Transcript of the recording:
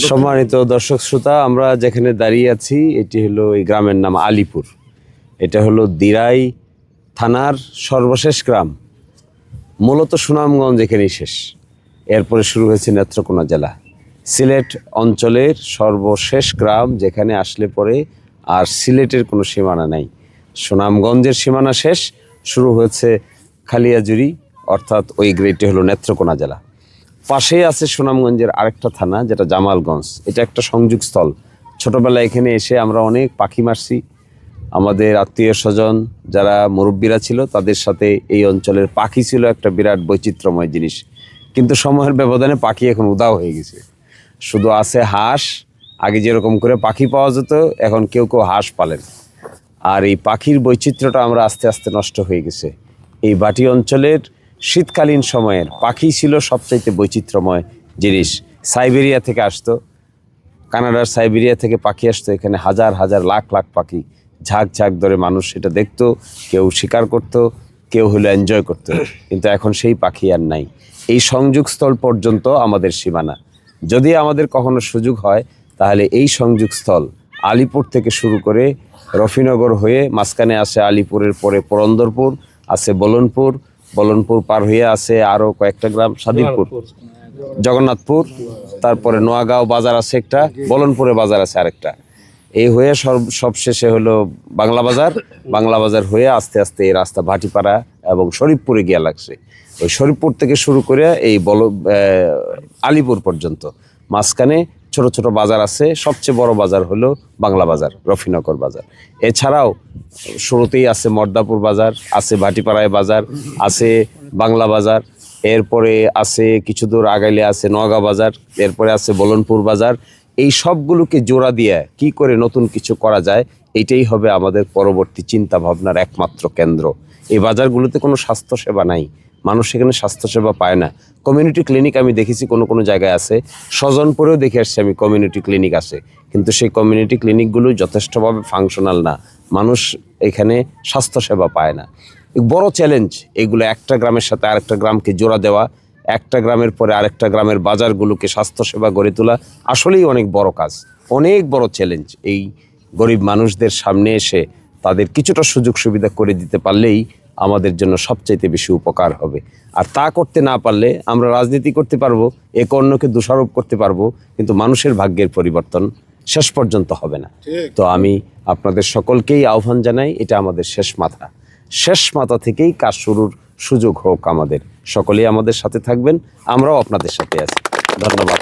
সম্মানিত দর্শক শ্রোতা, আমরা যেখানে দাঁড়িয়ে আছি এটি হলো এই গ্রামের নাম আলীপুর। এটা হলো দিরাই থানার সর্বশেষ গ্রাম। মূলত সুনামগঞ্জ এখানেই শেষ, এরপরে শুরু হয়েছে নেত্রকোনা জেলা। সিলেট অঞ্চলের সর্বশেষ গ্রাম, যেখানে আসলে পরে আর সিলেটের কোনো সীমানা নাই। সুনামগঞ্জের সীমানা শেষ, শুরু হয়েছে খালিয়াজুরি, অর্থাৎ ওই গ্রেডটি হলো নেত্রকোনা জেলা। পাশেই আছে সুনামগঞ্জের আরেকটা থানা, যেটা জামালগঞ্জ। এটা একটা সংযোগস্থল। ছোটোবেলায় এখানে এসে আমরা অনেক পাখি মারছি। আমাদের আত্মীয় স্বজন যারা মুরব্বীরা ছিল, তাদের সাথে এই অঞ্চলের পাখি ছিল একটা বিরাট বৈচিত্র্যময় জিনিস। কিন্তু সময়ের ব্যবধানে পাখি এখন উধাও হয়ে গেছে। শুধু আছে হাঁস। আগে যেরকম করে পাখি পাওয়া যেত, এখন কেউ কেউ হাঁস পালেন। আর এই পাখির বৈচিত্র্যটা আমরা আস্তে আস্তে নষ্ট হয়ে গেছে। এই বাটি অঞ্চলের শীতকালীন সময়ের পাখি ছিল সবচাইতে বৈচিত্র্যময় জিনিস। সাইবেরিয়া থেকে আসতো, কানাডার সাইবেরিয়া থেকে পাখি আসতো এখানে, হাজার হাজার লাখ লাখ পাখি ঝাঁক ঝাঁক ধরে মানুষ সেটা দেখতো, কেউ শিকার করতো, কেউ হলো এনজয় করতো। কিন্তু এখন সেই পাখি আর নাই। এই সংযোগস্থল পর্যন্ত আমাদের সীমানা। যদি আমাদের কখনো সুযোগ হয়, তাহলে এই সংযোগস্থল আলীপুর থেকে শুরু করে রফিনগর হয়ে মাঝখানে আসে আলীপুরের পরে পুরন্দরপুর, আছে বলনপুর পার হয়ে আছে আরও কয়েকটা গ্রাম, স্বাধীনপুর, জগন্নাথপুর, তারপরে নোয়াগাঁও বাজার আছে একটা, বলনপুরে বাজার আছে আরেকটা। এই হয়ে সবশেষে হলো বাংলা বাজার হয়ে আস্তে আস্তে এই রাস্তা ভাটিপাড়া এবং শরীফপুরে গিয়া লাগছে। ওই শরীফপুর থেকে শুরু করে এই আলীপুর পর্যন্ত মাঝখানে ছোট ছোট বাজার আছে। সবচেয়ে বড় বাজার হলো বাংলা বাজার, রফিনগর বাজার। এছাড়াও শুরুতেই আছে মর্দাপুর বাজার, আছে ভাটিপাড়ায় বাজার, আছে বাংলা বাজার, এরপরে আছে কিছু দূর আগাইলে আছে নোয়াগাঁও বাজার, এরপরে আছে বলনপুর বাজার। এই সবগুলোকে জোড়া দিয়ে কি করে নতুন কিছু করা যায়, এইটাই হবে আমাদের পরবর্তী চিন্তা ভাবনার একমাত্র কেন্দ্র। এই বাজারগুলোতে কোনো স্বাস্থ্যসেবা নাই, মানুষ এখানে স্বাস্থ্যসেবা পায় না। কমিউনিটি ক্লিনিক আমি দেখেছি কোনো কোনো জায়গায় আছে, স্বজনপুরেও দেখে আসছি আমি কমিউনিটি ক্লিনিক আছে, কিন্তু সেই কমিউনিটি ক্লিনিকগুলো যথেষ্টভাবে ফাংশনাল না। মানুষ এখানে স্বাস্থ্যসেবা পায় না। বড় চ্যালেঞ্জ এগুলো, একটা গ্রামের সাথে আরেকটা গ্রামকে জোড়া দেওয়া, একটা গ্রামের পরে আরেকটা গ্রামের বাজারগুলোকে স্বাস্থ্যসেবা গড়ে তোলা আসলেই অনেক বড় কাজ, অনেক বড় চ্যালেঞ্জ। এই গরিব মানুষদের সামনে এসে তাদের কিছুটা সুযোগ সুবিধা করে দিতে পারলেই আমাদের জন্য সবচাইতে বেশি উপকার হবে। আর তা করতে না পারলে আমরা রাজনীতি করতে পারবো, একে অন্যকে দোষারোপ করতে পারবো, কিন্তু মানুষের ভাগ্যের পরিবর্তন শেষ পর্যন্ত হবে না। তো আমি আপনাদের সকলকেই আহ্বান জানাই, এটা আমাদের শেষ মাথা থেকেই কাজ শুরুর সুযোগ হোক আমাদের। সকলেই আমাদের সাথে থাকবেন, আমরাও আপনাদের সাথে আছি। ধন্যবাদ।